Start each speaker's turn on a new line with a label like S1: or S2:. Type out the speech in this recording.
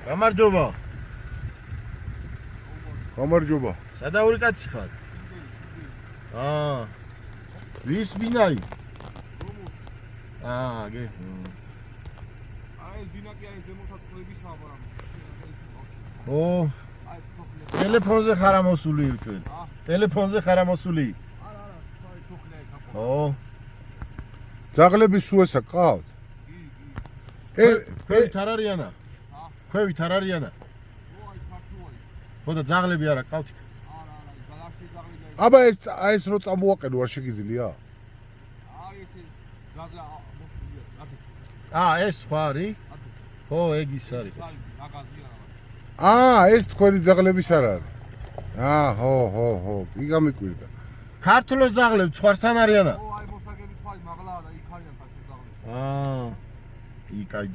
S1: გამარჯობა.
S2: გამარჯობა.
S1: სადაური კაცი ხარ? ვის ბინაი? გე.
S3: აი ბინაკი არის ზემოთაწყვეტის ამბავი.
S1: ტელეფონზე ხარ ამოსული ჩვენ. ტელეფონზე ხარ ამოსული.
S2: ძაღლები სუესა ყავთ?
S1: ქვევით არ არიანა? ქვევით არ არიანა? ხო და ძაღლები არა ყავთ?
S2: აბა ეს რო წამოაყენო არ შეგიძლია?
S1: ეს სხვა არის? ხო, ეგ ის არის.
S2: ეს თქვენი ძაღლების არ არის. ხო, კი გამიკვირდა.
S1: ქართულოს ძაღლები ცხვართან არიანა?
S3: აი მოსაგები თქვა მაღლაა და იქ არიან ქართულ ძაღლები.
S1: კი, კაი